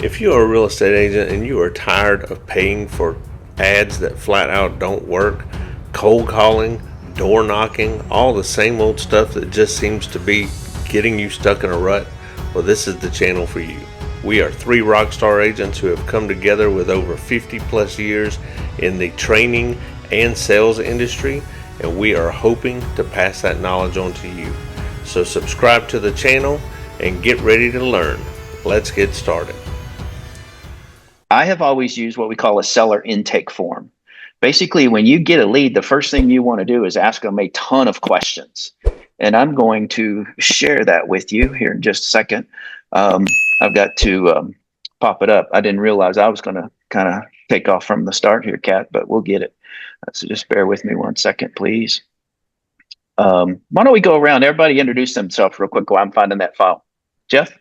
If you are a real estate agent and you are tired of paying for ads that flat out don't work, cold calling, door knocking, all the same old stuff that just seems to be getting you stuck in a rut, well, this is the channel for you. We are three rockstar agents who have come together with over 50 plus years in the training and sales industry, and we are hoping to pass that knowledge on to you. So subscribe to the channel and get ready to learn. Let's get started. I have always used what we call a seller intake form. Basically, when you get a lead, the first thing you want to do is ask them a ton of questions. And I'm going to share that with you here in just a second. I've got to pop it up. I didn't realize I was going to kind of take off from the start here, Kat, but we'll get it. So just bear with me 1 second, please. Why don't we go around? Everybody introduce themselves real quick while I'm finding that file. Jeff?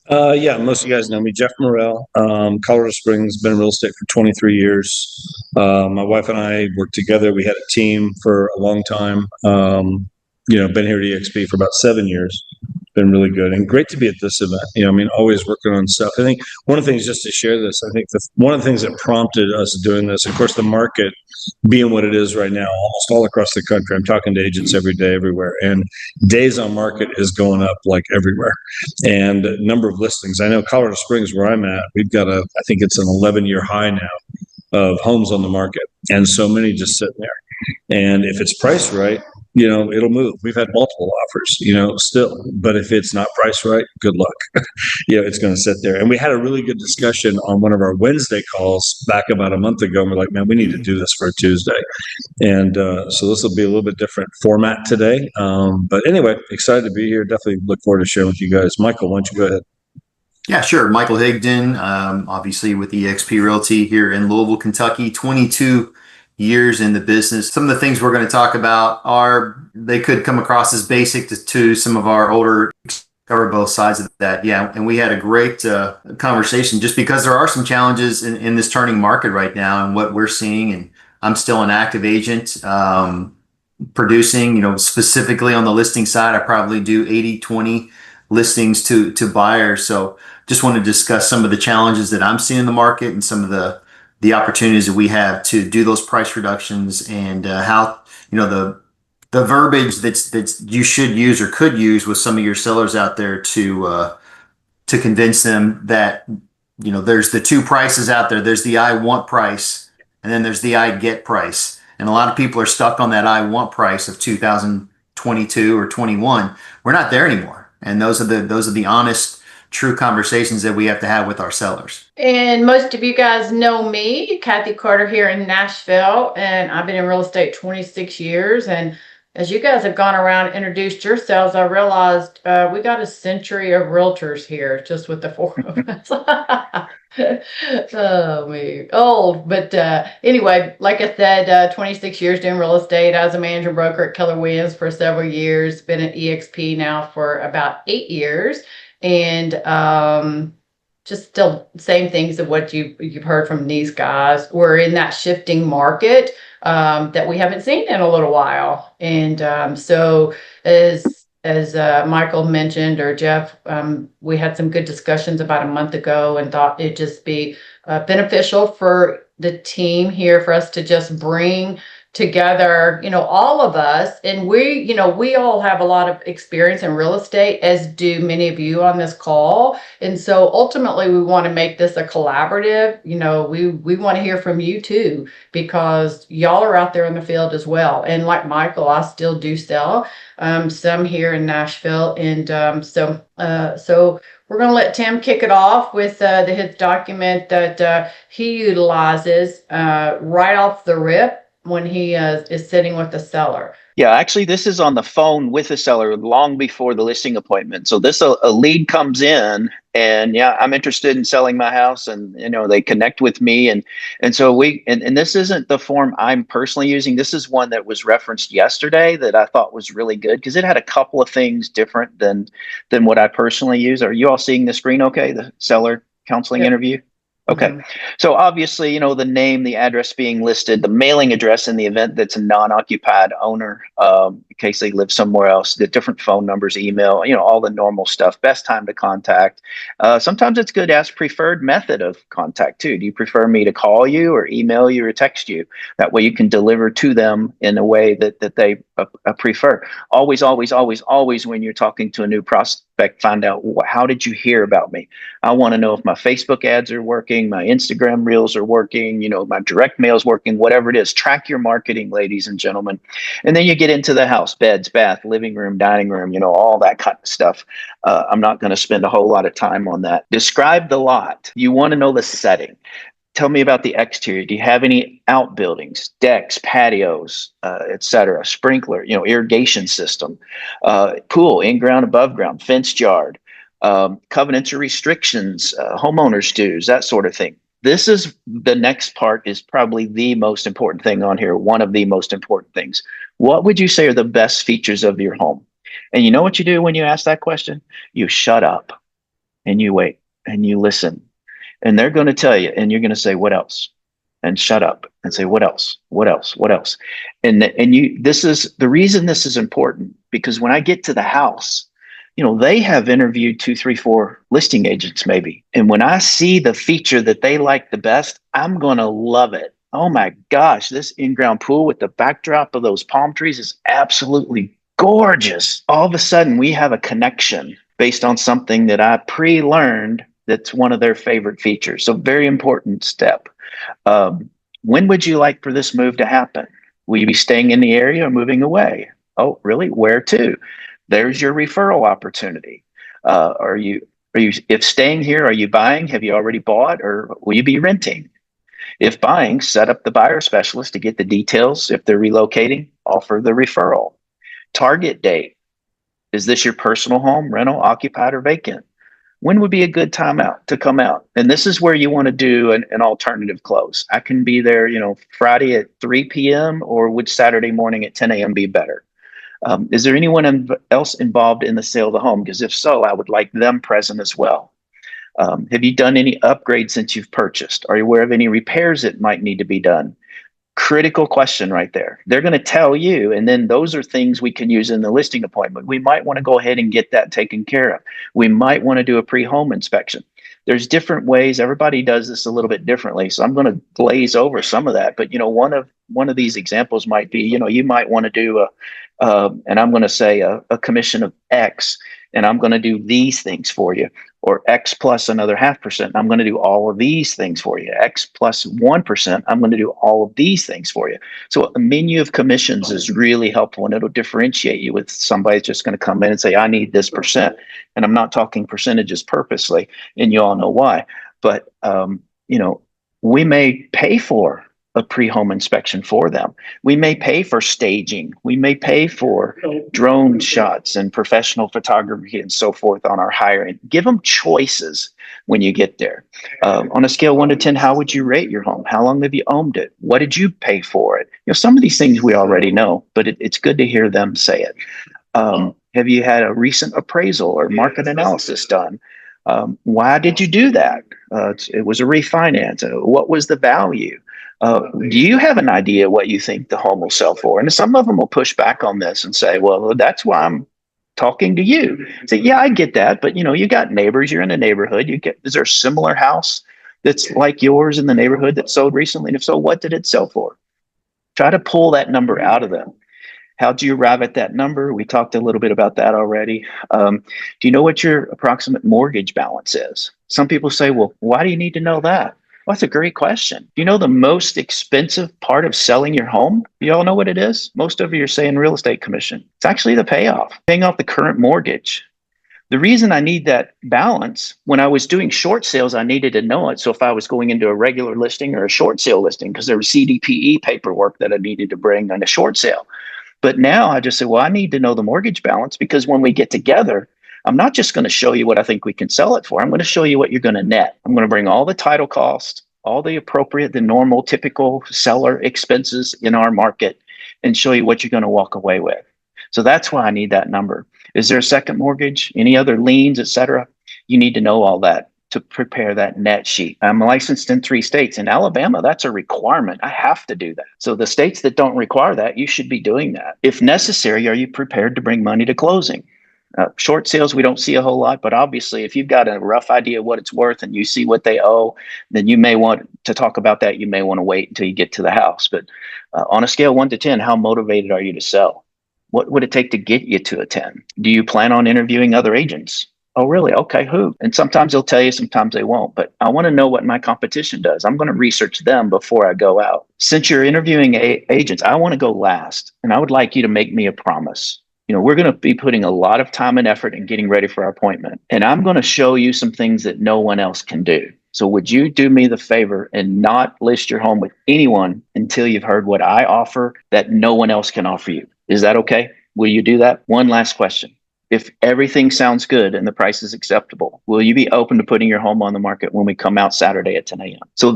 Yeah, most of you guys know me. Jeff Morrell, Colorado Springs, been in real estate for 23 years. My wife and I worked together. We had a team for a long time. Been here at EXP for about 7 years. Been really good and great to be at this event. Always working on stuff. I think one of the things, just to share this, I think one of the things that prompted us doing this, of course, the market being what it is right now, almost all across the country. I'm talking to agents every day, everywhere, and days on market is going up like everywhere. And number of listings. I know Colorado Springs, where I'm at, we've got I think it's an 11-year high now of homes on the market, and so many just sitting there. And if it's priced right, it'll move. We've had multiple offers, still, but if it's not priced right, good luck. It's going to sit there. And we had a really good discussion on one of our Wednesday calls back about a month ago. And we're like, man, we need to do this for a Tuesday. And so this will be a little bit different format today. But anyway, excited to be here. Definitely look forward to sharing with you guys. Michael, why don't you go ahead? Yeah, sure. Michael Higdon, obviously with eXp Realty here in Louisville, Kentucky, 22 years in the business. Some of the things we're going to talk about they could come across as basic to some of our older, cover both sides of that. Yeah, and we had a great conversation just because there are some challenges in this turning market right now and what we're seeing. And I'm still an active agent producing, specifically on the listing side. I probably do 80-20 listings to buyers. So just want to discuss some of the challenges that I'm seeing in the market and some of the opportunities that we have to do those price reductions and how, the verbiage that's you should use or could use with some of your sellers out there to convince them that, there's the two prices out there. There's the I want price, and then there's the I get price. And a lot of people are stuck on that I want price of 2022 or 21. We're not there anymore. And those are the honest, true conversations that we have to have with our sellers. And most of you guys know me, Kathy Carter, here in Nashville, and I've been in real estate 26 years. And as you guys have gone around and introduced yourselves, I realized we got a century of realtors here just with the four of us. Oh, me old. But anyway, like I said, 26 years doing real estate. I was a manager broker at Keller Williams for several years, been at EXP now for about 8 years. And just still same things of what you've heard from these guys. We're in that shifting market that we haven't seen in a little while. And so as Michael mentioned, or Jeff, we had some good discussions about a month ago and thought it'd just be beneficial for the team here for us to just bring together, all of us. And we all have a lot of experience in real estate, as do many of you on this call. And so ultimately we want to make this a collaborative. We want to hear from you too, because y'all are out there in the field as well. And like Michael, I still do sell some here in Nashville. And so we're going to let Tim kick it off with his document that he utilizes right off the rip when he is sitting with the seller. Yeah, actually, this is on the phone with the seller long before the listing appointment. So this a lead comes in, and yeah, I'm interested in selling my house, and they connect with me, and so and this isn't the form I'm personally using. This is one that was referenced yesterday that I thought was really good because it had a couple of things different than what I personally use. Are you all seeing the screen? Okay, the seller counseling interview. Okay. Mhm. So obviously, the name, the address being listed, the mailing address in the event that's a non-occupied owner, in case they live somewhere else, the different phone numbers, email, all the normal stuff, best time to contact. Sometimes it's good to ask preferred method of contact too. Do you prefer me to call you or email you or text you? That way you can deliver to them in a way that they prefer. Always, always, always, always when you're talking to a new prospect, find out how did you hear about me? I want to know if my Facebook ads are working, my Instagram reels are working, my direct mail is working, whatever it is. Track your marketing, ladies and gentlemen. And then you get into the house, beds, bath, living room, dining room, all that kind of stuff. I'm not going to spend a whole lot of time on that. Describe the lot. You want to know the setting. Tell me about the exterior. Do you have any outbuildings, decks, patios, etc.? Sprinkler, irrigation system, pool, in ground, above ground, fenced yard, covenants or restrictions, homeowners dues, that sort of thing. This is the next part is probably the most important thing on here. One of the most important things. What would you say are the best features of your home? And you know what you do when you ask that question? You shut up and you wait and you listen and they're going to tell you, and you're going to say, what else? And shut up and say, what else? What else? What else? This is the reason this is important because when I get to the house, they have interviewed 2, 3, 4 listing agents maybe. And when I see the feature that they like the best, I'm going to love it. Oh my gosh, this in-ground pool with the backdrop of those palm trees is absolutely gorgeous. All of a sudden we have a connection based on something that I pre-learned that's one of their favorite features. So very important step. When would you like for this move to happen? Will you be staying in the area or moving away? Oh, really? Where to? There's your referral opportunity. If staying here, are you buying? Have you already bought or will you be renting? If buying, set up the buyer specialist to get the details. If they're relocating, offer the referral. Target date. Is this your personal home, rental, occupied, or vacant? When would be a good time out to come out? And this is where you want to do an alternative close. I can be there, Friday at 3 p.m. or would Saturday morning at 10 a.m. be better? Is there anyone else involved in the sale of the home? Because if so, I would like them present as well. Have you done any upgrades since you've purchased? Are you aware of any repairs that might need to be done? Critical question right there. They're going to tell you, and then those are things we can use in the listing appointment. We might want to go ahead and get that taken care of. We might want to do a pre-home inspection. There's different ways. Everybody does this a little bit differently, so I'm going to glaze over some of that. But one of these examples might be, you might want to do and I'm going to say a commission of X, and I'm going to do these things for you, or X plus another 0.5%. I'm going to do all of these things for you. X plus 1%. I'm going to do all of these things for you. So a menu of commissions is really helpful, and it'll differentiate you with somebody that's just going to come in and say, I need this percent. And I'm not talking percentages purposely, and you all know why. But, we may pay for a pre-home inspection for them. We may pay for staging. We may pay for drone shots and professional photography and so forth on our hiring. Give them choices when you get there. On a scale 1 to 10, how would you rate your home? How long have you owned it? What did you pay for it? Some of these things we already know, but it's good to hear them say it. Have you had a recent appraisal or market analysis done? Why did you do that? It was a refinance. What was the value? Do you have an idea what you think the home will sell for? And some of them will push back on this and say, well, that's why I'm talking to you. Say, yeah, I get that. But, you got neighbors. You're in a neighborhood. Is there a similar house that's like yours in the neighborhood that sold recently? And if so, what did it sell for? Try to pull that number out of them. How do you arrive at that number? We talked a little bit about that already. Do you know what your approximate mortgage balance is? Some people say, well, why do you need to know that? Well, that's a great question. Do you know the most expensive part of selling your home? You all know what it is? Most of you are saying real estate commission. It's actually the payoff, paying off the current mortgage. The reason I need that balance, when I was doing short sales, I needed to know it. So if I was going into a regular listing or a short sale listing, because there was CDPE paperwork that I needed to bring on a short sale. But now I just say, well, I need to know the mortgage balance because when we get together, I'm not just going to show you what I think we can sell it for. I'm going to show you what you're going to net. I'm going to bring all the title costs, all the appropriate, the normal, typical seller expenses in our market and show you what you're going to walk away with. So that's why I need that number. Is there a second mortgage, any other liens, et cetera? You need to know all that. to prepare that net sheet. I'm licensed in 3 states. In Alabama, that's a requirement. I have to do that. So the states that don't require that, you should be doing that. If necessary, are you prepared to bring money to closing? Short sales, we don't see a whole lot, but obviously, if you've got a rough idea of what it's worth and you see what they owe, then you may want to talk about that. You may want to wait until you get to the house. But on a scale 1 to 10, how motivated are you to sell? What would it take to get you to a 10? Do you plan on interviewing other agents? Oh, really? Okay, who? And sometimes they'll tell you, sometimes they won't. But I want to know what my competition does. I'm going to research them before I go out. Since you're interviewing agents, I want to go last. And I would like you to make me a promise. We're going to be putting a lot of time and effort in getting ready for our appointment. And I'm going to show you some things that no one else can do. So would you do me the favor and not list your home with anyone until you've heard what I offer that no one else can offer you? Is that okay? Will you do that? One last question. If everything sounds good and the price is acceptable, will you be open to putting your home on the market when we come out Saturday at 10 a.m.? So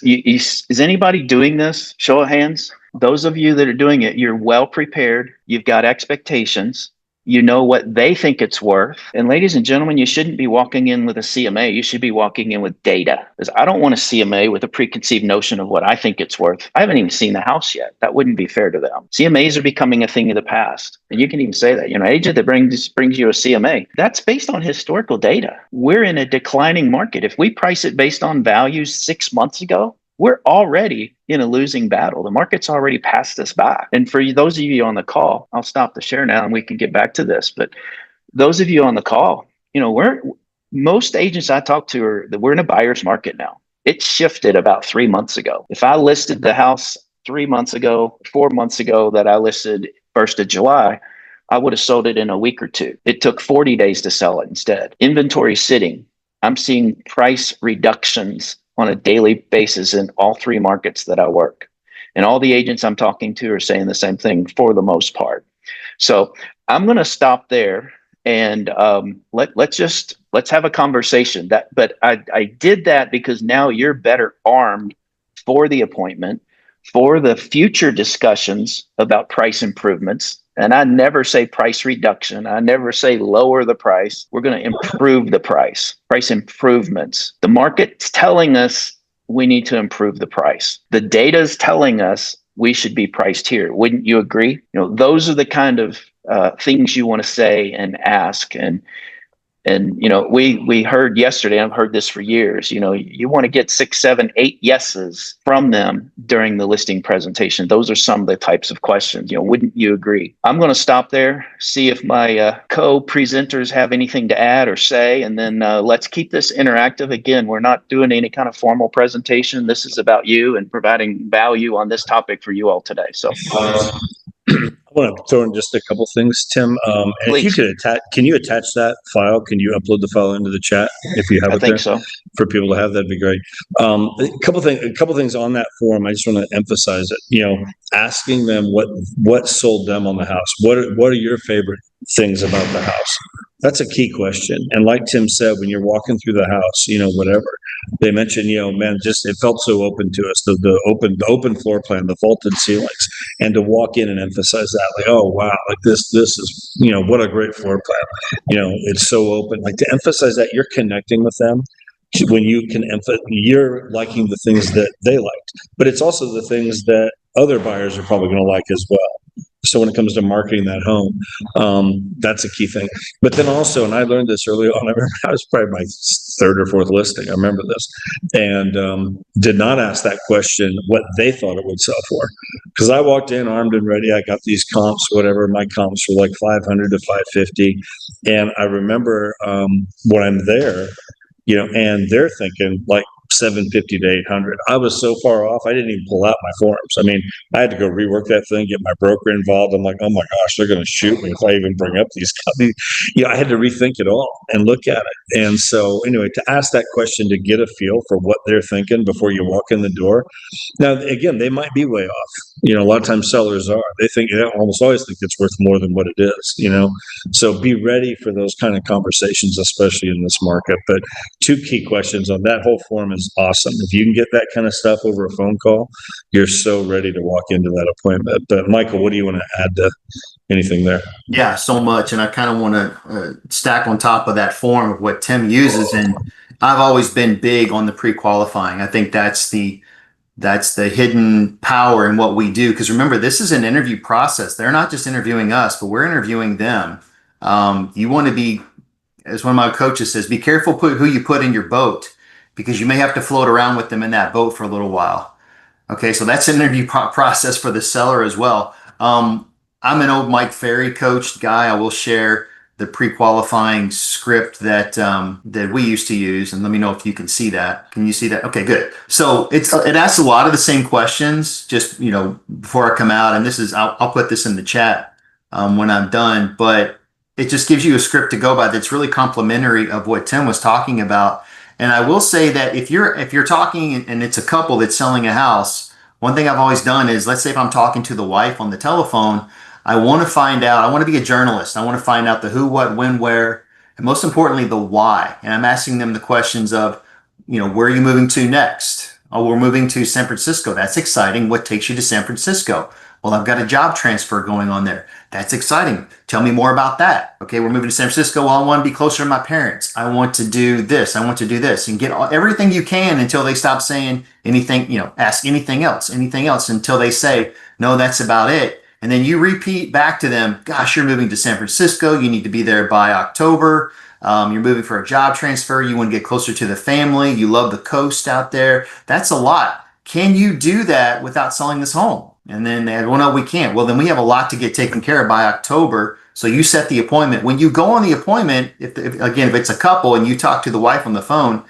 is anybody doing this? Show of hands. Those of you that are doing it, you're well prepared. You've got expectations. You know what they think it's worth. And ladies and gentlemen, you shouldn't be walking in with a CMA. You should be walking in with data. Because I don't want a CMA with a preconceived notion of what I think it's worth. I haven't even seen the house yet. That wouldn't be fair to them. CMAs are becoming a thing of the past. And you can even say that, agent that brings you a CMA, that's based on historical data. We're in a declining market. If we price it based on values 6 months ago, we're already in a losing battle. The market's already passed us by. And for those of you on the call, I'll stop the share now and we can get back to this. But those of you on the call, most agents I talk to we're in a buyer's market now. It shifted about 3 months ago. If I listed the house 3 months ago, 4 months ago that I listed 1st of July, I would have sold it in a week or two. It took 40 days to sell it instead. Inventory sitting. I'm seeing price reductions on a daily basis in all 3 markets that I work. And all the agents I'm talking to are saying the same thing for the most part. So I'm going to stop there and let's have a conversation. But I did that because now you're better armed for the appointment, for the future discussions about price improvements. And I never say price reduction. I never say lower the price. We're going to improve the price improvements. The market's telling us we need to improve the price. The data is telling us we should be priced here. Wouldn't you agree? Those are the kind of things you want to say and ask. And we heard yesterday, I've heard this for years, you want to get 6, 7, 8 yeses from them during the listing presentation. Those are some of the types of questions. Wouldn't you agree? I'm going to stop there, see if my co-presenters have anything to add or say, and then let's keep this interactive. Again, we're not doing any kind of formal presentation. This is about you and providing value on this topic for you all today. So I want to throw in just a couple things, Tim. And if you could can you attach that file? Can you upload the file into the chat if you have it there? I think so. For people to have, that'd be great. A couple things on that form. I just want to emphasize it. Asking them what sold them on the house. What are your favorite things about the house? That's a key question. And like Tim said, when you're walking through the house, whatever they mentioned, man, just it felt so open to us. The open floor plan, the vaulted ceilings, and to walk in and emphasize that, like, oh wow, like this is, what a great floor plan. It's so open. Like to emphasize that you're connecting with them. When you can you're liking the things that they liked, but it's also the things that other buyers are probably going to like as well. So when it comes to marketing that home, that's a key thing. But then also, and I learned this early on, I remember I was probably my 3rd or 4th listing. I remember this, and did not ask that question what they thought it would sell for, because I walked in armed and ready. I got these comps, whatever my comps were, like 500 to 550, and I remember when I'm there, and they're thinking like 750 to 800. I was so far off, I didn't even pull out my forms. I mean, I had to go rework that thing, get my broker involved. I'm like, oh my gosh, they're going to shoot me if I even bring up these companies. I had to rethink it all and look at it. And so anyway, to ask that question, to get a feel for what they're thinking before you walk in the door. Now, again, they might be way off. A lot of times sellers are. They almost always think it's worth more than what it is, So be ready for those kind of conversations, especially in this market. But 2 key questions on that whole form is awesome. If you can get that kind of stuff over a phone call, you're so ready to walk into that appointment. But Michael, what do you want to add to anything there? Yeah, so much. And I kind of want to stack on top of that form of what Tim uses. I've always been big on the pre-qualifying. I think that's the hidden power in what we do. Because remember, this is an interview process. They're not just interviewing us, but we're interviewing them. You want to be, as one of my coaches says, be careful who you put in your boat, because you may have to float around with them in that boat for a little while. Okay, so that's an interview process for the seller as well. I'm an old Mike Ferry coached guy. I will share the pre-qualifying script that we used to use, and let me know if you can see that. Can you see that? Okay, good. So it asks a lot of the same questions. Just before I come out, and this is I'll put this in the chat when I'm done, but it just gives you a script to go by that's really complimentary of what Tim was talking about. And I will say that if you're talking and it's a couple that's selling a house, one thing I've always done is, let's say if I'm talking to the wife on the telephone, I want to find out, I want to be a journalist. I want to find out the who, what, when, where, and most importantly, the why. And I'm asking them the questions of, where are you moving to next? Oh, we're moving to San Francisco. That's exciting. What takes you to San Francisco? Well, I've got a job transfer going on there. That's exciting. Tell me more about that. Okay, we're moving to San Francisco. Well, I want to be closer to my parents. I want to do this. I want to do this. And get everything you can until they stop saying anything, ask anything else until they say, no, that's about it. And then you repeat back to them, gosh, you're moving to San Francisco. You need to be there by October. You're moving for a job transfer. You want to get closer to the family. You love the coast out there. That's a lot. Can you do that without selling this home? And then they had, well, no, we can't. Well, then we have a lot to get taken care of by October. So you set the appointment. When you go on the appointment, if it's a couple and you talk to the wife on the phone,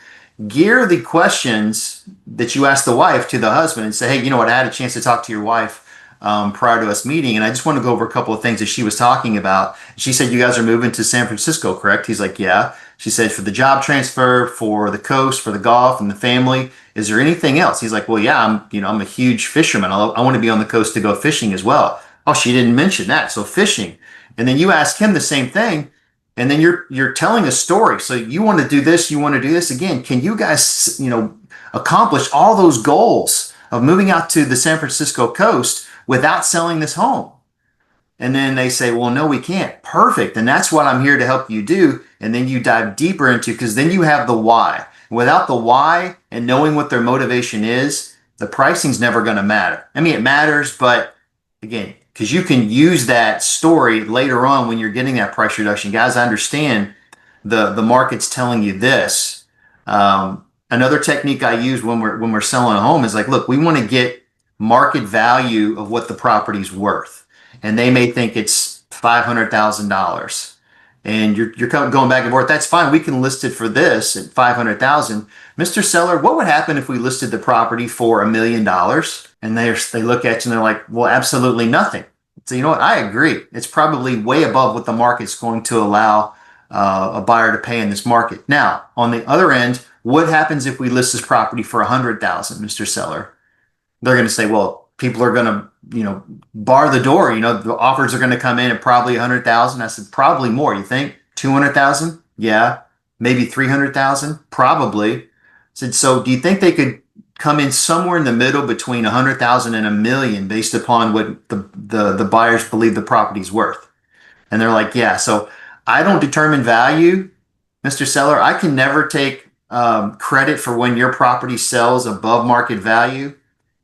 gear the questions that you ask the wife to the husband and say, hey, you know what? I had a chance to talk to your wife prior to us meeting, and I just want to go over a couple of things that she was talking about. She said, you guys are moving to San Francisco, correct? He's like, yeah. She said, for the job transfer, for the coast, for the golf and the family, is there anything else? He's like, well, yeah, I'm a huge fisherman. I want to be on the coast to go fishing as well. Oh, she didn't mention that. So fishing. And then you ask him the same thing, and then you're telling a story. So you want to do this, you want to do this again. Can you guys, accomplish all those goals of moving out to the San Francisco coast without selling this home? And then they say, well, no, we can't. Perfect. And that's what I'm here to help you do. And then you dive deeper into, because then you have the why. Without the why and knowing what their motivation is, the pricing's never going to matter. I mean, it matters, but again, because you can use that story later on when you're getting that price reduction. Guys, I understand the market's telling you this. Another technique I use when we're selling a home is like, look, we want to get market value of what the property's worth. And they may think it's $500,000. And you're going back and forth. That's fine. We can list it for this at $500,000. Mr. Seller, what would happen if we listed the property for $1 million? And they look at you and they're like, well, absolutely nothing. So you know what? I agree. It's probably way above what the market's going to allow a buyer to pay in this market. Now, on the other end, what happens if we list this property for $100,000, Mr. Seller? They're going to say, well, people are going to, bar the door. The offers are going to come in at probably 100,000. I said, probably more. You think 200,000? Yeah. Maybe 300,000? Probably. I said, so do you think they could come in somewhere in the middle between 100,000 and $1 million based upon what the buyers believe the property's worth? And they're like, yeah. So I don't determine value, Mr. Seller. I can never take credit for when your property sells above market value.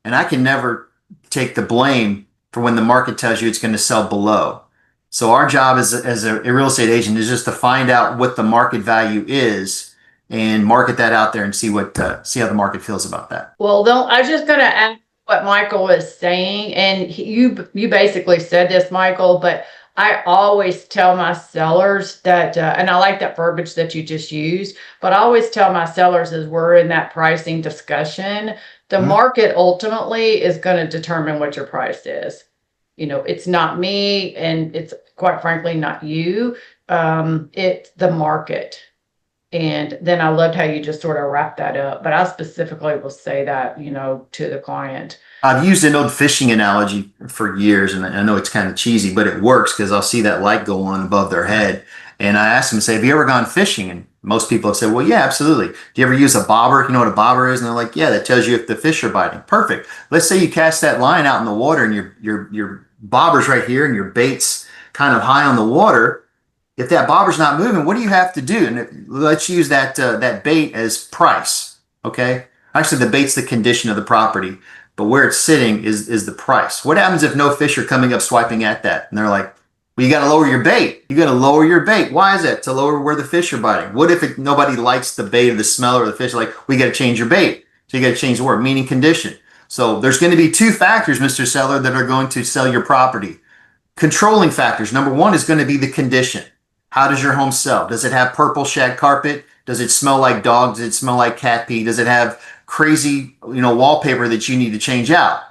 And I can never take the blame for when the market tells you it's going to sell below. So our job as a real estate agent is just to find out what the market value is and market that out there and see how the market feels about that. Well, I was just going to add what Michael was saying, and you basically said this, Michael, but I always tell my sellers that, and I like that verbiage that you just used, but I always tell my sellers as we're in that pricing discussion, the market ultimately is going to determine what your price is. It's not me, and it's quite frankly not you. It's the market. And then I loved how you just sort of wrapped that up. But I specifically will say that, to the client. I've used an old fishing analogy for years, and I know it's kind of cheesy, but it works because I'll see that light go on above their head. And I asked them, say, have you ever gone fishing? And most people have said, well, yeah, absolutely. Do you ever use a bobber? You know what a bobber is? And they're like, yeah, that tells you if the fish are biting. Perfect. Let's say you cast that line out in the water and your bobber's right here and your bait's kind of high on the water. If that bobber's not moving, what do you have to do? And let's use that bait as price. Okay. Actually, the bait's the condition of the property, but where it's sitting is the price. What happens if no fish are coming up swiping at that? And they're like, well, you got to lower your bait. You got to lower your bait. Why is that? To lower where the fish are biting. What if nobody likes the bait or the smell or the fish? Like, we got to change your bait. So you got to change the word, meaning condition. So there's going to be two factors, Mr. Seller, that are going to sell your property. Controlling factors. Number one is going to be the condition. How does your home sell? Does it have purple shag carpet? Does it smell like dog? Does it smell like cat pee? Does it have crazy, wallpaper that you need to change out?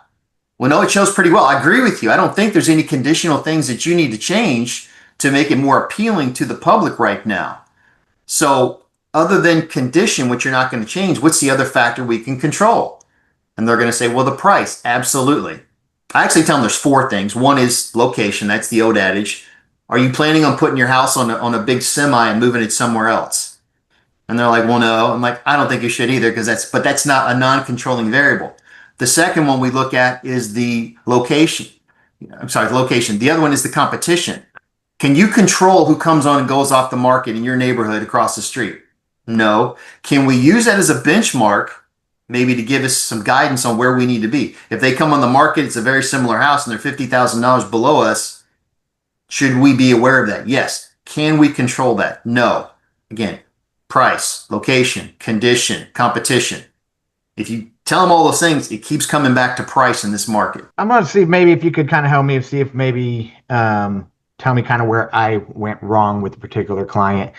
Well, no, it shows pretty well. I agree with you. I don't think there's any conditional things that you need to change to make it more appealing to the public right now. So other than condition, which you're not going to change, what's the other factor we can control? And they're going to say, well, the price. Absolutely. I actually tell them there's four things. One is location. That's the old adage. Are you planning on putting your house on a big semi and moving it somewhere else? And they're like, well, no. I'm like, I don't think you should either, because that's not a non-controlling variable. The second one we look at is the location. I'm sorry, the location. The other one is the competition. Can you control who comes on and goes off the market in your neighborhood across the street? No. Can we use that as a benchmark, maybe to give us some guidance on where we need to be? If they come on the market, it's a very similar house and they're $50,000 below us, should we be aware of that? Yes. Can we control that? No. Again, price, location, condition, competition. If you tell them all those things, it keeps coming back to price in this market. I'm going to see maybe if you could kind of help me and see if maybe tell me kind of where I went wrong with a particular client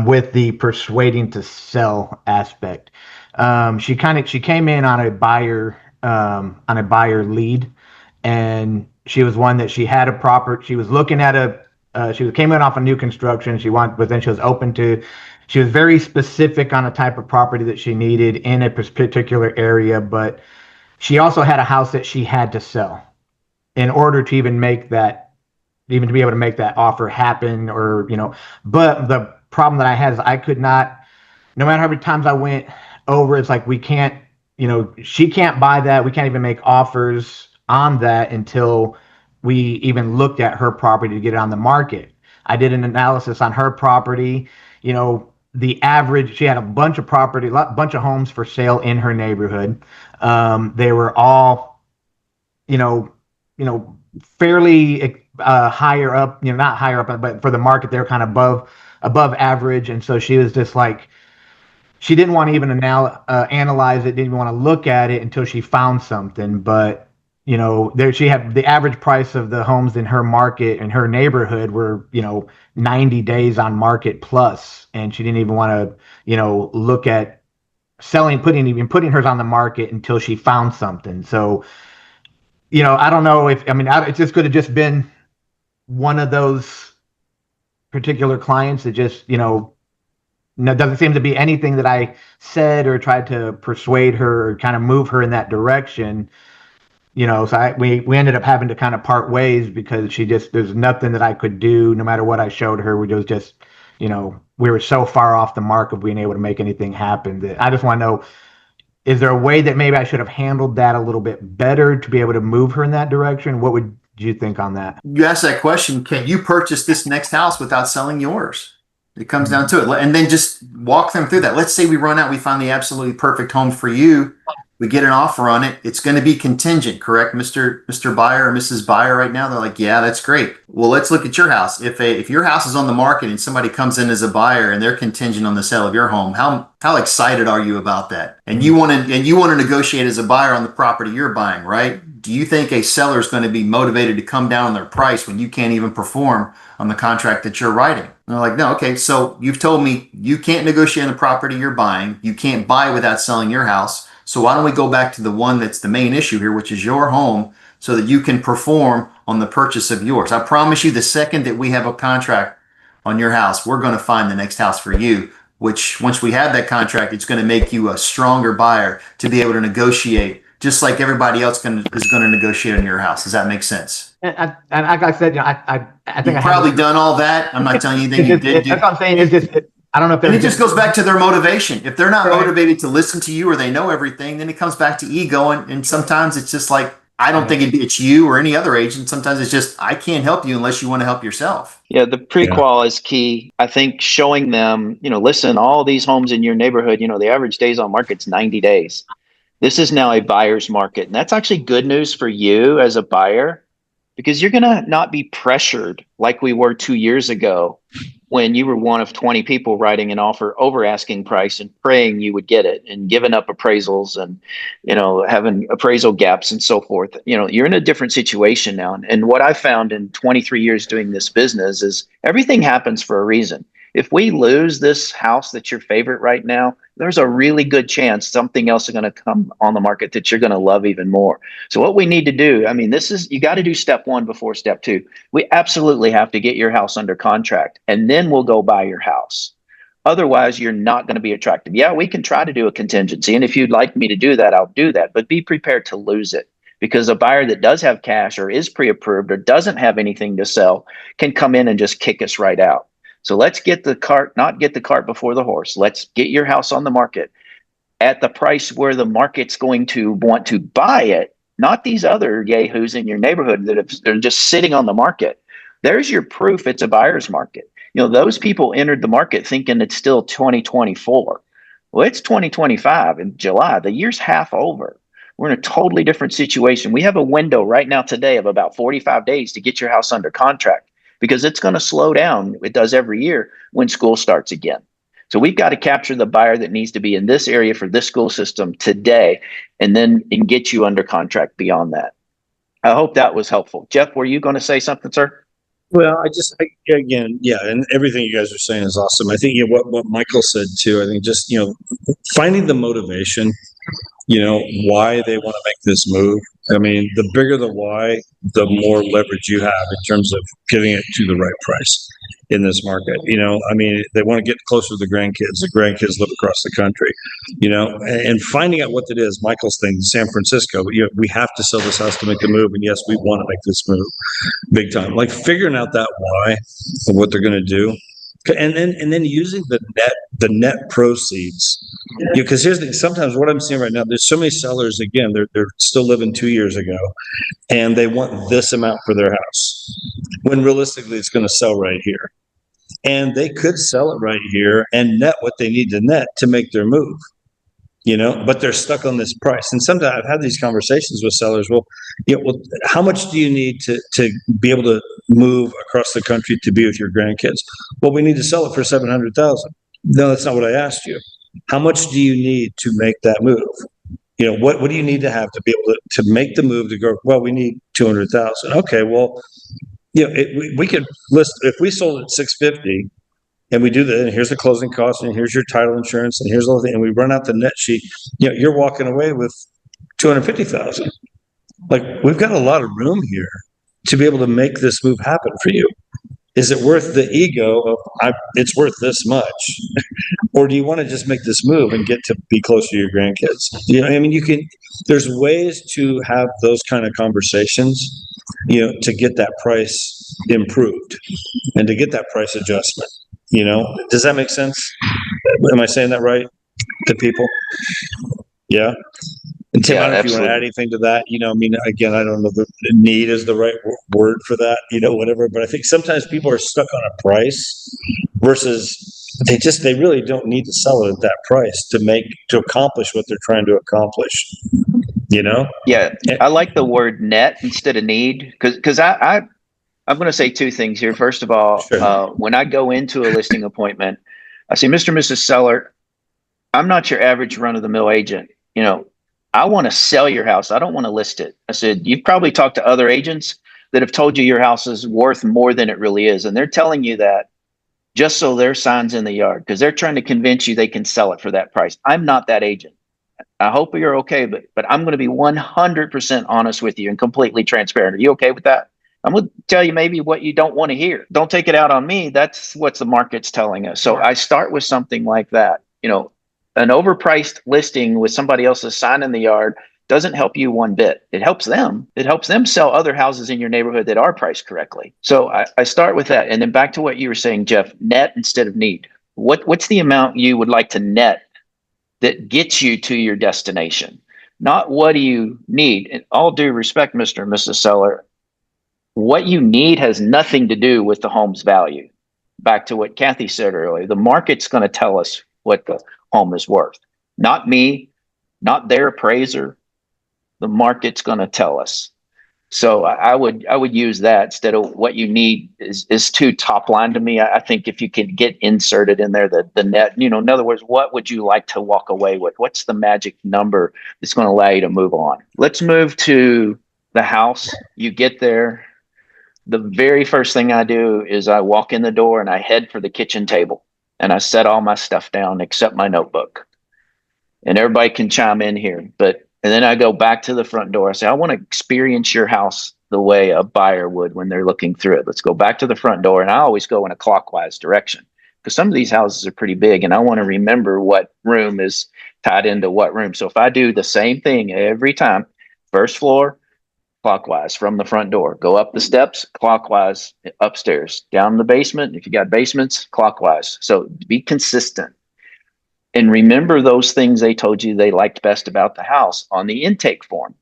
with the persuading to sell aspect. She came in on a buyer lead, and she was one that she had a proper. She was looking at she came in off a new construction. But then she was open to. She was very specific on a type of property that she needed in a particular area, but she also had a house that she had to sell in order to even to be able to make that offer happen, But the problem that I had is I could not, no matter how many times I went over, it's like we can't, she can't buy that. We can't even make offers on that until we even looked at her property to get it on the market. I did an analysis on her property. The average, she had a bunch of homes for sale in her neighborhood. They were all, fairly higher up, not higher up, but for the market, they're kind of above average. And so she was just like, she didn't want to even analyze it, didn't even want to look at it until she found something. But there she had the average price of the homes in her market in her neighborhood were 90 days on market plus, and she didn't even want to look at putting hers on the market until she found something. So I don't know if it just could have just been one of those particular clients that just doesn't seem to be anything that I said or tried to persuade her or kind of move her in that direction. So we ended up having to kind of part ways because there's nothing that I could do no matter what I showed her. We was just, we were so far off the mark of being able to make anything happen that I just want to know, is there a way that maybe I should have handled that a little bit better to be able to move her in that direction? What would you think on that? You asked that question, can you purchase this next house without selling yours? It comes down to it. And then just walk them through that. Let's say we run out, we find the absolutely perfect home for you. We get an offer on it. It's going to be contingent, correct, Mr. Buyer or Mrs. Buyer right now? They're like, yeah, that's great. Well, let's look at your house. If your house is on the market and somebody comes in as a buyer and they're contingent on the sale of your home, how excited are you about that? And you want to negotiate as a buyer on the property you're buying, right? Do you think a seller is going to be motivated to come down on their price when you can't even perform on the contract that you're writing? And they're like, no, okay, so you've told me you can't negotiate on the property you're buying. You can't buy without selling your house. So why don't we go back to the one that's the main issue here, which is your home, so that you can perform on the purchase of yours. I promise you, the second that we have a contract on your house, we're going to find the next house for you, which once we have that contract, it's going to make you a stronger buyer to be able to negotiate, just like everybody else is going to negotiate on your house. Does that make sense? And like I said, I think You've probably done all that. I'm not telling you anything you did do. That's what I'm saying. It's just, I don't know if and it just goes back to their motivation. If they're not motivated to listen to you or they know everything, then it comes back to ego. And sometimes it's just like, I don't think it's you or any other agent. Sometimes it's just, I can't help you unless you want to help yourself. Yeah, the prequal is key. I think showing them, listen, all these homes in your neighborhood, the average days on market's 90 days. This is now a buyer's market. And that's actually good news for you as a buyer, because you're going to not be pressured like we were 2 years ago when you were one of 20 people writing an offer over asking price and praying you would get it and giving up appraisals and, having appraisal gaps and so forth. You're in a different situation now. And what I found in 23 years doing this business is everything happens for a reason. If we lose this house that's your favorite right now, there's a really good chance something else is going to come on the market that you're going to love even more. So what we need to do, you got to do step one before step two. We absolutely have to get your house under contract, and then we'll go buy your house. Otherwise, you're not going to be attractive. Yeah, we can try to do a contingency. And if you'd like me to do that, I'll do that. But be prepared to lose it, because a buyer that does have cash or is pre-approved or doesn't have anything to sell can come in and just kick us right out. So let's not get the cart before the horse. Let's get your house on the market at the price where the market's going to want to buy it, not these other yahoos in your neighborhood they're just sitting on the market. There's your proof it's a buyer's market. Those people entered the market thinking it's still 2024. Well, it's 2025 in July. The year's half over. We're in a totally different situation. We have a window right now today of about 45 days to get your house under contract, because it's going to slow down. It does every year when school starts again. So we've got to capture the buyer that needs to be in this area for this school system today, and get you under contract beyond that. I hope that was helpful. Jeff, were you going to say something, sir? Well, again, yeah, and everything you guys are saying is awesome. I think what Michael said too. I think just finding the motivation, why they want to make this move. The bigger the why, the more leverage you have in terms of getting it to the right price in this market. They want to get closer to the grandkids. The grandkids live across the country, and finding out what it is. Michael's thing, San Francisco, we have to sell this house to make the move. And yes, we want to make this move big time. Like figuring out that why of what they're going to do. And then using the net proceeds, because here's the thing. Sometimes what I'm seeing right now, there's so many sellers. Again, they're still living 2 years ago, and they want this amount for their house when realistically it's going to sell right here, and they could sell it right here and net what they need to net to make their move. But they're stuck on this price. And sometimes I've had these conversations with sellers. Well, how much do you need to be able to move across the country to be with your grandkids? Well, we need to sell it for $700,000. No, that's not what I asked you. How much do you need to make that move? What do you need to have to be able to make the move to go? Well, we need 200,000. Okay, well, we could list, if we sold at 650. And we do that, and here's the closing costs, and here's your title insurance, and here's all the thing, and we run out the net sheet. You're walking away with 250,000. Like, we've got a lot of room here to be able to make this move happen for you. Is it worth the ego of it's worth this much, or do you want to just make this move and get to be close to your grandkids? You can. There's ways to have those kind of conversations, to get that price improved and to get that price adjustment. Does that make sense? Am I saying that right to people? Yeah. And Tim, Yeah, I don't know if you want absolutely. to add anything to that. Again, I don't know if need is the right word for that, whatever. But I think sometimes people are stuck on a price versus they really don't need to sell it at that price to accomplish what they're trying to accomplish. Yeah, I like the word net instead of need, because I'm going to say two things here. First of all, Sure. when I go into a listing appointment, I say, Mr. and Mrs. Seller, I'm not your average run-of-the-mill agent. I want to sell your house. I don't want to list it. I said, you've probably talked to other agents that have told you your house is worth more than it really is. And they're telling you that just so their sign's in the yard, because they're trying to convince you they can sell it for that price. I'm not that agent. I hope you're okay, but I'm going to be 100% honest with you and completely transparent. Are you okay with that? I'm going to tell you maybe what you don't want to hear. Don't take it out on me. That's what the market's telling us. So I start with something like that. An overpriced listing with somebody else's sign in the yard doesn't help you one bit. It helps them. It helps them sell other houses in your neighborhood that are priced correctly. So I start with that. And then back to what you were saying, Jeff, net instead of need. What's the amount you would like to net that gets you to your destination? not what do you need. In all due respect, Mr. and Mrs. Seller, what you need has nothing to do with the home's value. Back to what Kathy said earlier, the market's going to tell us what the home is worth. Not me, not their appraiser. The market's going to tell us. So I would use that instead of what you need is too top line to me. I think if you could get inserted in there, the net, in other words, what would you like to walk away with? What's the magic number that's going to allow you to move on? Let's move to the house. You get there. The very first thing I do is I walk in the door and I head for the kitchen table and I set all my stuff down except my notebook. And everybody can chime in here, and then I go back to the front door. I say, I want to experience your house the way a buyer would when they're looking through it. Let's go back to the front door. And I always go in a clockwise direction because some of these houses are pretty big and I want to remember what room is tied into what room. So if I do the same thing every time, first floor, clockwise from the front door, go up the steps, clockwise upstairs, down the basement. If you got basements, clockwise. So be consistent. And remember those things they told you they liked best about the house on the intake form.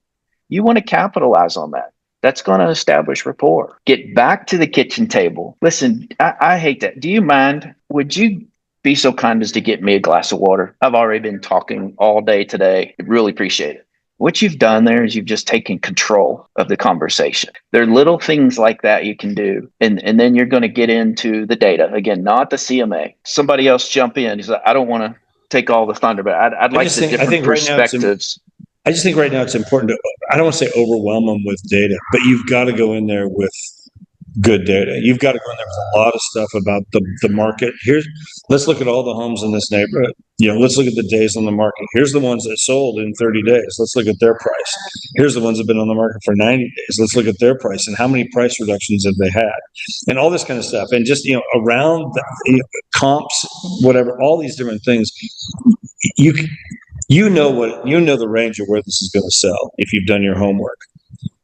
You want to capitalize on that. That's going to establish rapport. Get back to the kitchen table. Listen, I hate that. Do you mind? Would you be so kind as to get me a glass of water? I've already been talking all day today. I really appreciate it. What you've done there is you've just taken control of the conversation. There are little things like that you can do. And then you're going to get into the data. Again, not the CMA. Somebody else jump in. He's like, I don't want to take all the thunder, but I'd like the different perspectives. I just think right now it's important to, I don't want to say overwhelm them with data, but you've got to go in there with good data. You've got to go in there with a lot of stuff about the market. Let's look at all the homes in this neighborhood. Let's look at the days on the market. Here's the ones that sold in 30 days. Let's look at their price. Here's the ones that have been on the market for 90 days. Let's look at their price and how many price reductions have they had and all this kind of stuff. And just, around the, comps, whatever, all these different things, you know the range of where this is going to sell if you've done your homework.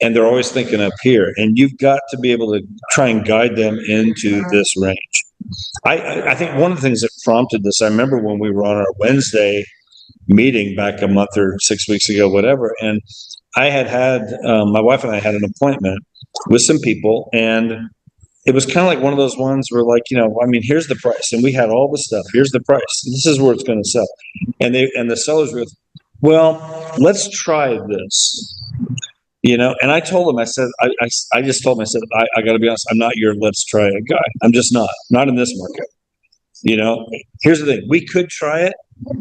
And they're always thinking up here, and you've got to be able to try and guide them into this range. I think one of the things that prompted this, I remember when we were on our Wednesday meeting back a month or 6 weeks ago, whatever, and I had my wife and I had an appointment with some people, and it was kind of like one of those ones where, like, here's the price, and we had all the stuff. Here's the price. This is where it's going to sell, and the sellers were, well, let's try this. And I told him, I said, I just told him, I said, I got to be honest, I'm not your let's try it guy. I'm just not in this market. Here's the thing. We could try it.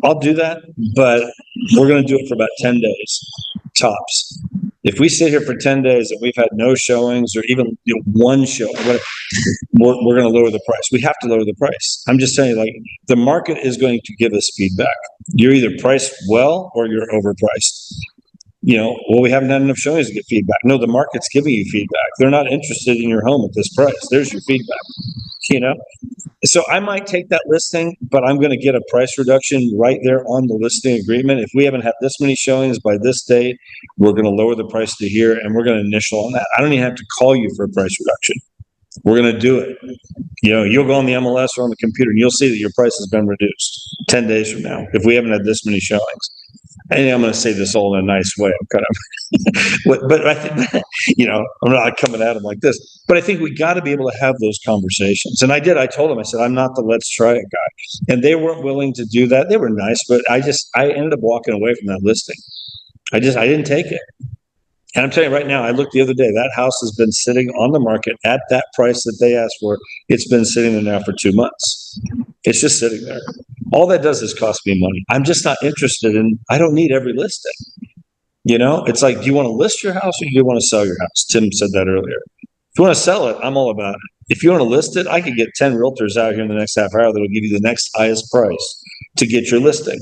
I'll do that, but we're going to do it for about 10 days tops. If we sit here for 10 days and we've had no showings or even one show, we're going to lower the price. We have to lower the price. I'm just saying, like, the market is going to give us feedback. You're either priced well or you're overpriced. Well, we haven't had enough showings to get feedback. No, the market's giving you feedback. They're not interested in your home at this price. There's your feedback, So I might take that listing, but I'm going to get a price reduction right there on the listing agreement. If we haven't had this many showings by this date, we're going to lower the price to here, and we're going to initial on that. I don't even have to call you for a price reduction. We're going to do it. You'll go on the MLS or on the computer, and you'll see that your price has been reduced 10 days from now if we haven't had this many showings. And I'm going to say this all in a nice way. I'm kind of, but I think, I'm not coming at them like this, but I think we got to be able to have those conversations. And I did. I told them, I said, I'm not the let's try it guy. And they weren't willing to do that. They were nice, but I ended up walking away from that listing. I didn't take it. And I'm telling you right now, I looked the other day, that house has been sitting on the market at that price that they asked for. It's been sitting there now for 2 months. It's just sitting there. All that does is cost me money. I'm just not interested I don't need every listing. It's like, do you want to list your house or do you want to sell your house? Tim said that earlier. If you want to sell it, I'm all about it. If you want to list it, I could get 10 realtors out here in the next half hour that'll give you the next highest price to get your listing.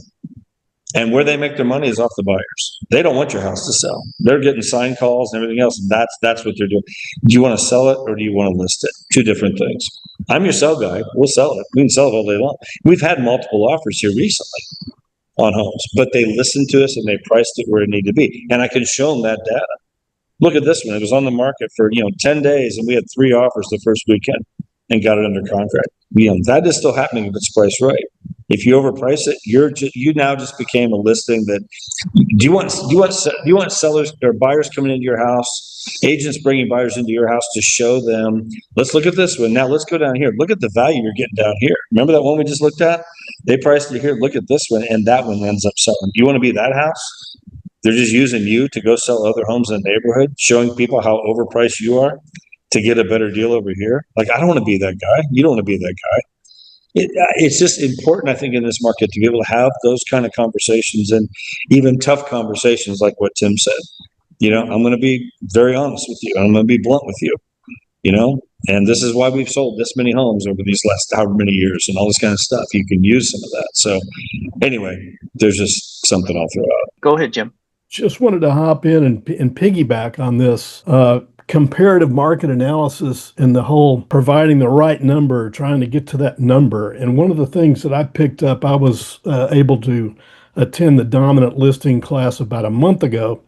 And where they make their money is off the buyers. They don't want your house to sell. They're getting sign calls and everything else. And that's what they're doing. Do you want to sell it or do you want to list it? Two different things. I'm your sell guy. We'll sell it. We can sell it all day long. We've had multiple offers here recently on homes, but they listened to us and they priced it where it needed to be. And I can show them that data. Look at this one. It was on the market for 10 days and we had 3 offers the first weekend and got it under contract. That is still happening if it's priced right. If you overprice it, you now just became a listing that. Do you want sellers or buyers coming into your house, agents bringing buyers into your house to show them? Let's look at this one now. Let's go down here. Look at the value you're getting down here. Remember that one we just looked at? They priced it here. Look at this one, and that one ends up selling. You want to be that house? They're just using you to go sell other homes in the neighborhood, showing people how overpriced you are to get a better deal over here. Like, I don't want to be that guy. You don't want to be that guy. It's just important, I think, in this market to be able to have those kind of conversations, and even tough conversations like what Tim said. I'm going to be very honest with you. I'm going to be blunt with you, and this is why we've sold this many homes over these last however many years and all this kind of stuff. You can use some of that. So anyway, there's just something I'll throw out. Go ahead, Jim. Just wanted to hop in and piggyback on this comparative market analysis and the whole providing the right number, trying to get to that number. And one of the things that I picked up, I was able to attend the dominant listing class about a month ago.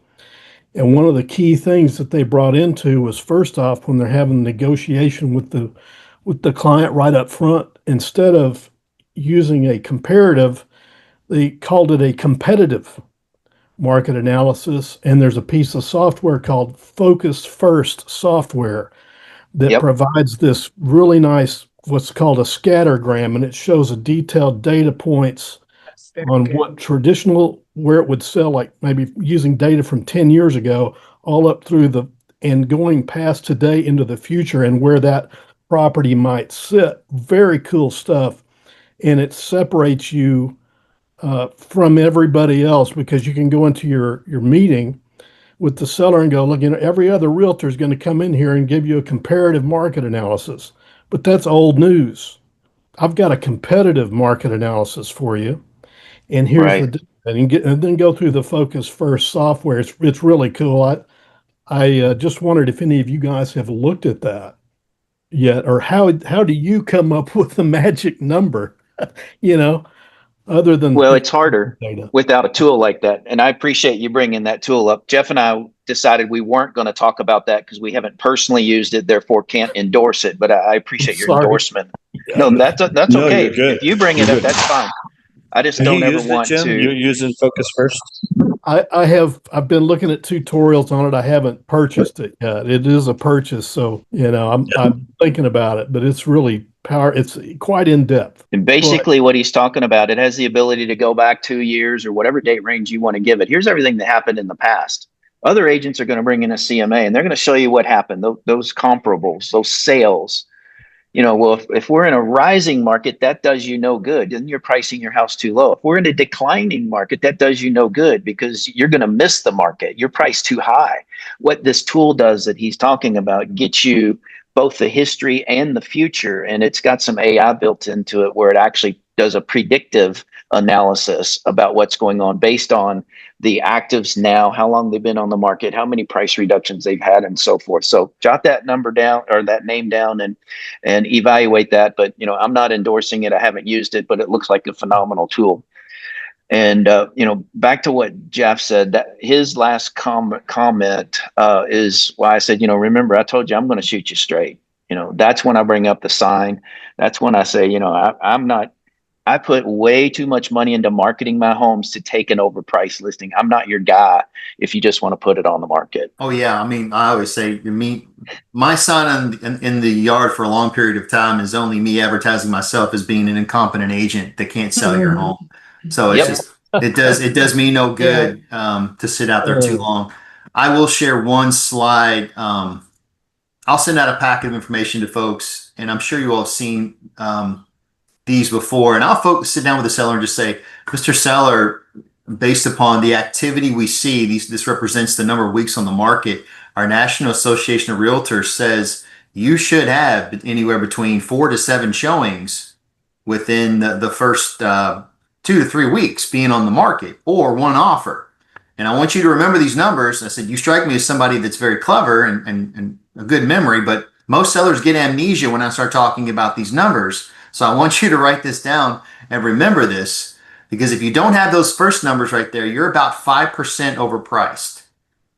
And one of the key things that they brought into was, first off, when they're having negotiation with the client right up front, instead of using a comparative, they called it a competitive market analysis. And there's a piece of software called Focus First software that provides this really nice, what's called a scattergram, and it shows a detailed data points on what traditional, where it would sell, like maybe using data from 10 years ago, all up through and going past today into the future, and where that property might sit. Very cool stuff. And it separates you from everybody else, because you can go into your meeting with the seller and go, look, every other realtor is going to come in here and give you a comparative market analysis, but that's old news. I've got a competitive market analysis for you, and here's and then go through the Focus First software. It's really cool. I just wondered if any of you guys have looked at that yet, or how do you come up with the magic number? Other than Well, it's harder data. without a tool like that. And I appreciate you bringing that tool up. Jeff and I decided we weren't going to talk about that because we haven't personally used it, therefore can't endorse it. But I appreciate your endorsement. No, that's No, okay. you're good. If you bring it You're up, good. that's fine. I just Have don't you ever used want it, Jim? to. You're using Focus First? I've been looking at tutorials on it. I haven't purchased it yet. It is a purchase, so I'm thinking about it, but it's really it's quite in depth. And basically what he's talking about, it has the ability to go back 2 years or whatever date range you want to give it. Here's everything that happened in the past. Other agents are going to bring in a CMA and they're going to show you what happened, those comparables, those sales. Well, if we're in a rising market, that does you no good. Then you're pricing your house too low. If we're in a declining market, that does you no good because you're going to miss the market. You're priced too high. What this tool does that he's talking about gets you both the history and the future. And it's got some AI built into it where it actually does a predictive analysis about what's going on based on the actives now, how long they've been on the market, how many price reductions they've had, and so forth. So jot that number down or that name down and evaluate that. But I'm not endorsing it. I haven't used it, but it looks like a phenomenal tool. And back to what Jeff said, that his last comment is why I said, remember, I told you I'm going to shoot you straight. That's when I bring up the sign. That's when I say, I'm not. I put way too much money into marketing my homes to take an overpriced listing. I'm not your guy if you just want to put it on the market. Oh yeah, I mean, I always say, my sign in the yard for a long period of time is only me advertising myself as being an incompetent agent that can't sell your home. So it's it does me no good to sit out there too long. I will share one slide. I'll send out a packet of information to folks, and I'm sure you all have seen these before. And I'll sit down with the seller and just say, Mr. Seller, based upon the activity we see, this represents the number of weeks on the market. Our National Association of Realtors says you should have anywhere between 4 to 7 showings within the first 2 to 3 weeks being on the market, or 1 offer. And I want you to remember these numbers. I said, you strike me as somebody that's very clever and a good memory, but most sellers get amnesia when I start talking about these numbers. So I want you to write this down and remember this, because if you don't have those first numbers right there, you're about 5% overpriced.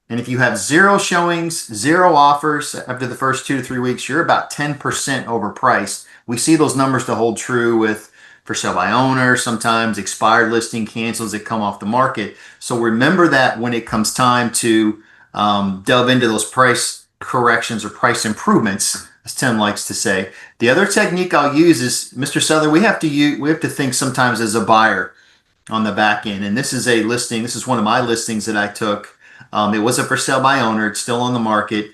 And if you have 0 showings, 0 offers after the first 2 to 3 weeks, you're about 10% overpriced. We see those numbers to hold true with for sale by owner, sometimes expired listing cancels that come off the market. So remember that when it comes time to delve into those price corrections or price improvements, as Tim likes to say. The other technique I'll use is, Mr. Seller, we have to think sometimes as a buyer on the back end. And this is a listing. This is one of my listings that I took. It was a for sale by owner. It's still on the market.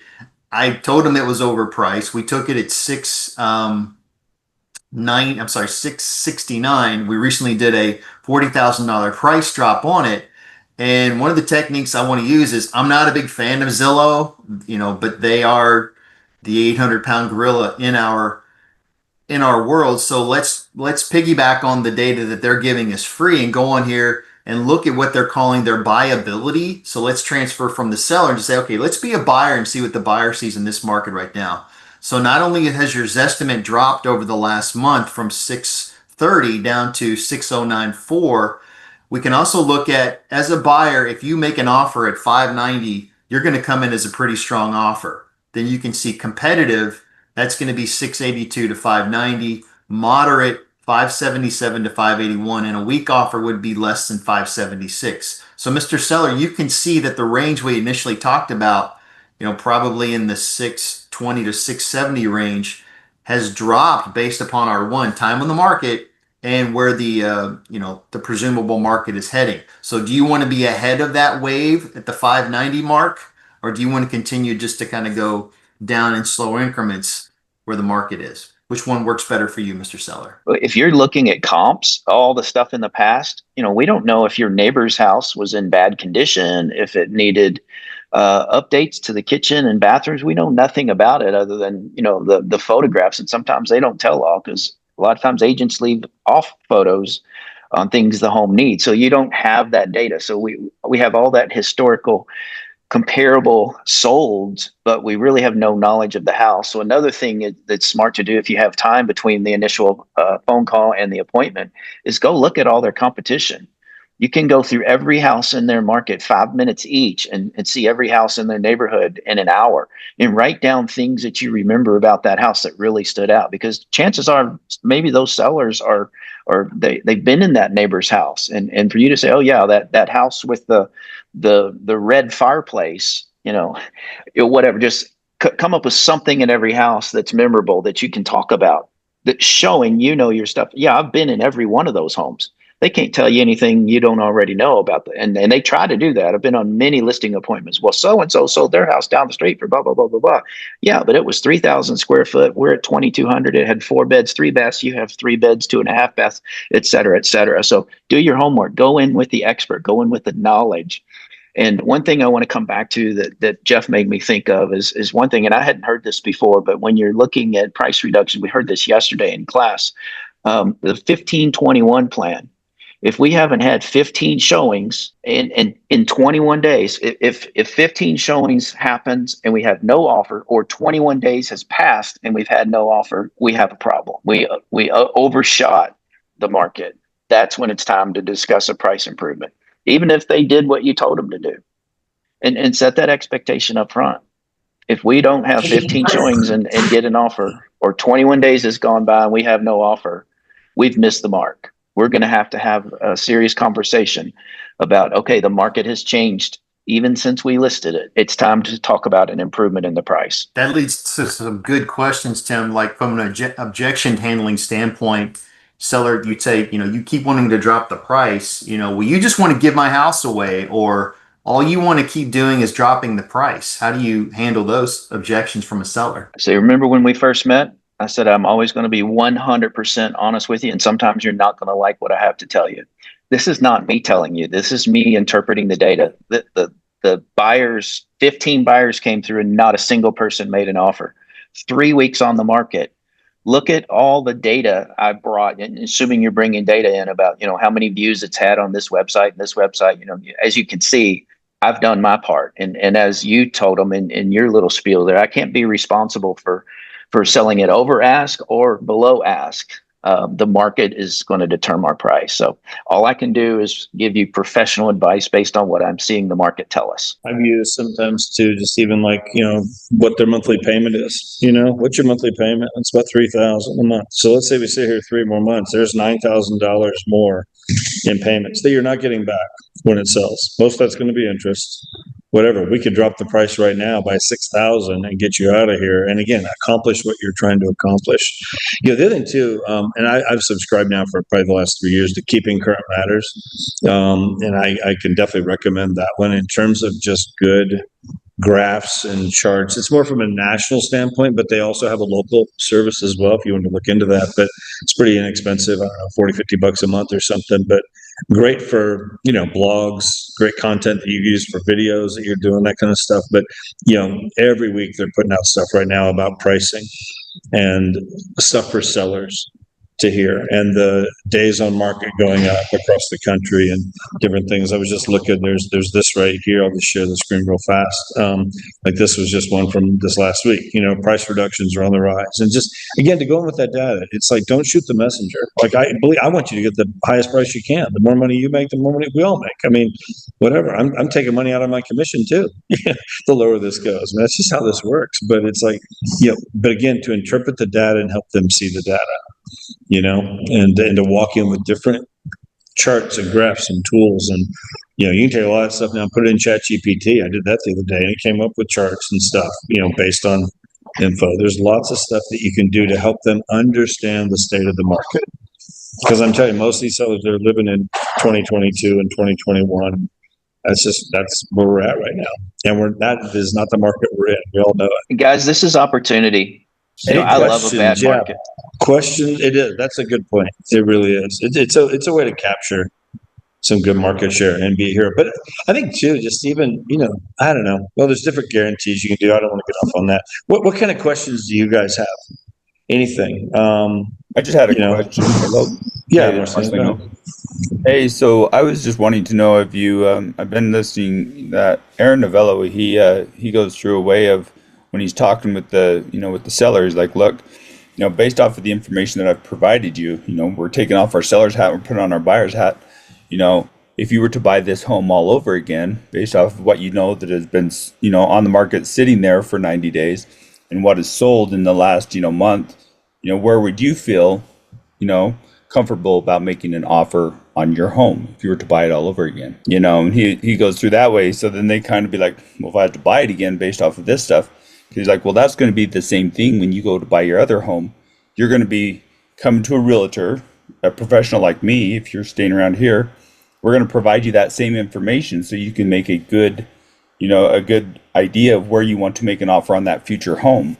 I told him it was overpriced. We took it at 669. We recently did a $40,000 price drop on it. And one of the techniques I want to use is, I'm not a big fan of Zillow, but they are the 800-pound gorilla in our world. So let's piggyback on the data that they're giving us free and go on here and look at what they're calling their buyability. So let's transfer from the seller and just say, okay, let's be a buyer and see what the buyer sees in this market right now. So not only has your Zestimate dropped over the last month from 630 down to 6094, we can also look at, as a buyer, if you make an offer at 590, you're going to come in as a pretty strong offer. Then you can see competitive, that's going to be 682 to 590, moderate 577 to 581, and a weak offer would be less than 576. So Mr. Seller, you can see that the range we initially talked about, probably in the 620 to 670 range, has dropped based upon our time on the market and where the the presumable market is heading. So do you want to be ahead of that wave at the 590 mark, or do you want to continue just to kind of go down in slow increments where the market is? Which one works better for you, Mr. Seller? If you're looking at comps, all the stuff in the past, we don't know if your neighbor's house was in bad condition, if it needed updates to the kitchen and bathrooms. We know nothing about it other than the photographs, and sometimes they don't tell all, because a lot of times agents leave off photos on things the home needs. So you don't have that data. So we have all that historical comparable solds, but we really have no knowledge of the house. So another thing that's smart to do, if you have time between the initial phone call and the appointment, is go look at all their competition. You can go through every house in their market, 5 minutes each, and see every house in their neighborhood in an hour, and write down things that you remember about that house that really stood out. Because chances are maybe those sellers they've been in that neighbor's house, and for you to say, oh yeah, that house with the red fireplace, whatever, just come up with something in every house that's memorable that you can talk about, that's showing your stuff. Yeah, I've been in every one of those homes. They can't tell you anything you don't already know about and they try to do that. I've been on many listing appointments. Well, so and so sold their house down the street for blah blah blah blah blah. Yeah, but it was 3,000 square foot. We're at 2,200. It had 4 beds, 3 baths. You have 3 beds, 2.5 baths, et cetera, et cetera. So do your homework. Go in with the expert. Go in with the knowledge. And one thing I want to come back to that Jeff made me think of is one thing, and I hadn't heard this before, but when you're looking at price reduction, we heard this yesterday in class, the 1521 plan. If we haven't had 15 showings in 21 days, if 15 showings happens and we have no offer, or 21 days has passed and we've had no offer, we have a problem. We overshot the market. That's when it's time to discuss a price improvement, even if they did what you told them to do, and set that expectation up front. If we don't have 15 showings and get an offer, or 21 days has gone by and we have no offer, we've missed the mark. We're going to have a serious conversation about, okay, the market has changed even since we listed it. It's time to talk about an improvement in the price. That leads to some good questions, Tim. Like from an objection handling standpoint, seller, you'd say, you keep wanting to drop the price. Well, you just want to give my house away, or all you want to keep doing is dropping the price. How do you handle those objections from a seller? So remember when we first met? I said, I'm always going to be 100% honest with you. And sometimes you're not going to like what I have to tell you. This is not me telling you. This is me interpreting the data. The buyers, 15 buyers came through and not a single person made an offer. 3 weeks on the market. Look at all the data I brought, and assuming you're bringing data in about, how many views it's had on this website and this website. As you can see, I've done my part. And as you told them in your little spiel there, I can't be responsible for selling it over ask or below ask. The market is going to determine our price. So all I can do is give you professional advice based on what I'm seeing the market tell us. I've used sometimes too, just even like, what their monthly payment is, what's your monthly payment? It's about 3,000 a month. So let's say we sit here 3 more months, there's $9,000 more in payments that you're not getting back when it sells. Most of that's going to be interest, whatever. We could drop the price right now by 6,000 and get you out of here. And again, accomplish what you're trying to accomplish. The other thing too, and I've subscribed now for probably the last 3 years to Keeping Current Matters. And I can definitely recommend that one in terms of just good graphs and charts. It's more from a national standpoint, but they also have a local service as well if you want to look into that. But it's pretty inexpensive. I don't know, 40, $50 a month or something, but great for, blogs, great content that you use for videos that you're doing, that kind of stuff. But, every week they're putting out stuff right now about pricing and stuff for sellers to hear, and the days on market going up across the country and different things. I was just looking, there's this right here. I'll just share the screen real fast. Like this was just one from this last week, price reductions are on the rise. And just, again, to go in with that data, it's like, don't shoot the messenger. Like I want you to get the highest price you can. The more money you make, the more money we all make. I mean, whatever, I'm taking money out of my commission too, the lower this goes. And that's just how this works. But it's like, but again, to interpret the data and help them see the data, and to walk in with different charts and graphs and tools. And, you can take a lot of stuff now, put it in Chat GPT. I did that the other day and it came up with charts and stuff, based on info. There's lots of stuff that you can do to help them understand the state of the market. Because I'm telling you, most of these sellers are living in 2022 and 2021. That's where we're at right now. And that is not the market we're in. We all know it. Guys, this is opportunity. I love a bad market. Question, it is. That's a good point. It really is. It's a way to capture some good market share and be a hero. But I think too, just even, I don't know. Well, there's different guarantees you can do. I don't want to get off on that. What kind of questions do you guys have? Anything? I just had a question. Hello. Yeah, Hey, Marcelino. Hey, so I was just wanting to know if you, I've been listening that Aaron Novello, he goes through a way of when he's talking with with the sellers, like, look, based off of the information that I've provided you, we're taking off our seller's hat, we're putting on our buyer's hat. If you were to buy this home all over again, based off of what that has been, on the market sitting there for 90 days and what is sold in the last, month, where would you feel, comfortable about making an offer on your home if you were to buy it all over again? And he goes through that way. So then they kind of be like, well, if I have to buy it again based off of this stuff, he's like, well, that's going to be the same thing when you go to buy your other home. You're going to be coming to a realtor, a professional like me, if you're staying around here. We're going to provide you that same information so you can make a good idea of where you want to make an offer on that future home.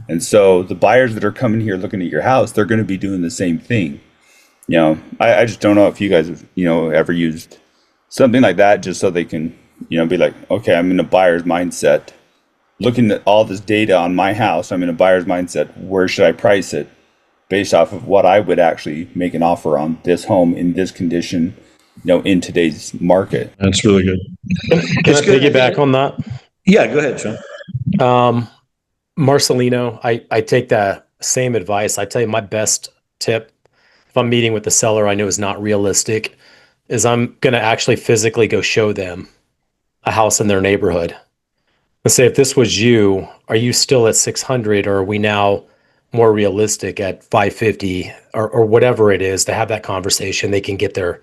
And so the buyers that are coming here looking at your house, they're going to be doing the same thing. I just don't know if you guys have, ever used something like that just so they can, be like, okay, I'm in a buyer's mindset. Looking at all this data on my house, I'm in a buyer's mindset. Where should I price it based off of what I would actually make an offer on this home in this condition, in today's market? That's really good. Can I piggyback on that? Yeah, go ahead, Sean. Marcelino, I take that same advice. I tell you, my best tip, if I'm meeting with the seller I know is not realistic, is I'm going to actually physically go show them a house in their neighborhood. Let's say, if this was you, are you still at 600, or are we now more realistic at 550 or whatever it is, to have that conversation? They can get their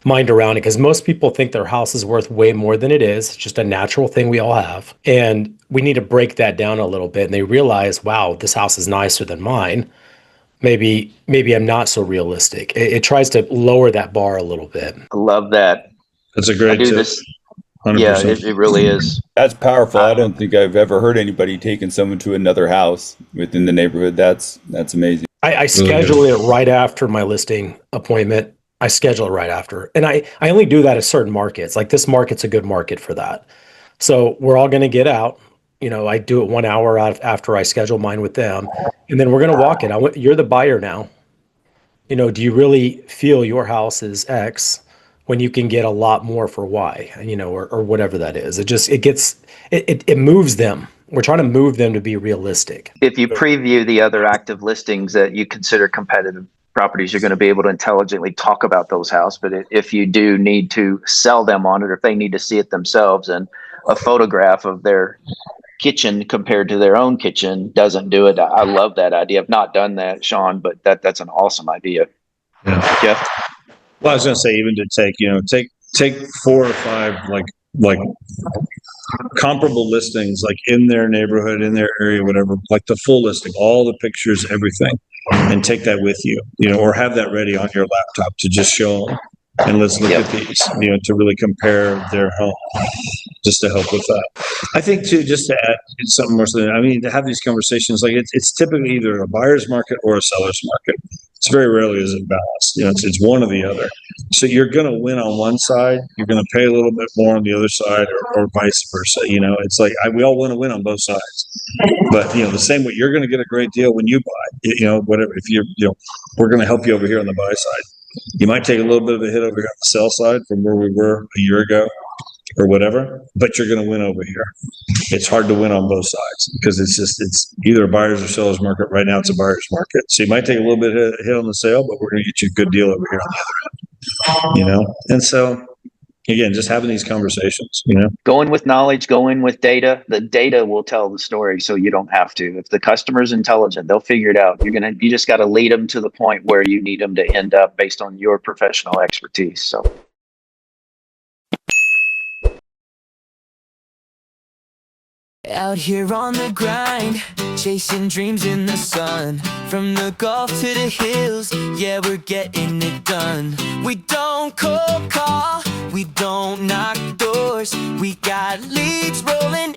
mind around it, because most people think their house is worth way more than it is. It's just a natural thing we all have. And we need to break that down a little bit. And they realize, wow, this house is nicer than mine. Maybe I'm not so realistic. It tries to lower that bar a little bit. I love that. That's a great I do tip. this. 100%. Yeah, it really is. That's powerful. I don't think I've ever heard anybody taking someone to another house within the neighborhood. That's amazing. I schedule it right after my listing appointment. I schedule it right after. And I only do that at certain markets. Like, this market's a good market for that. So we're all going to get out. I do it 1 hour after I schedule mine with them. And then we're going to walk it. You're the buyer now. Do you really feel your house is X when you can get a lot more for Y, or whatever that is? It moves them. We're trying to move them to be realistic. If you preview the other active listings that you consider competitive properties, you're going to be able to intelligently talk about those houses. But if you do need to sell them on it, or if they need to see it themselves, and a photograph of their kitchen compared to their own kitchen doesn't do it. I love that idea. I've not done that, Sean, but that's an awesome idea. Yeah. Jeff? Well, I was going to say, even to take 4 or 5 like comparable listings, like in their neighborhood, in their area, whatever, like the full listing, all the pictures, everything, and take that with you, or have that ready on your laptop to just show them. And let's look Yep. at these, to really compare their home, just to help with that. I think too, just to add something more, to have these conversations, like it's typically either a buyer's market or a seller's market. It's very rarely is it balanced. It's one or the other. So you're going to win on one side, you're going to pay a little bit more on the other side, or vice versa. It's like we all want to win on both sides. But the same way, you're going to get a great deal when you buy. Whatever. If we're going to help you over here on the buy side. You might take a little bit of a hit over here on the sell side from where we were a year ago, or whatever. But you're going to win over here. It's hard to win on both sides because it's either a buyer's or seller's market. Right now, it's a buyer's market. So you might take a little bit of a hit on the sale, but we're going to get you a good deal over here on the other end. And so, again, just having these conversations. Going with knowledge, going with data. The data will tell the story, so you don't have to. If the customer's intelligent, they'll figure it out. You just got to lead them to the point where you need them to end up based on your professional expertise. So. Out here on the grind, chasing dreams in the sun. From the Gulf to the hills, yeah, we're getting it done. We don't cold call, we don't knock doors. We got leads rolling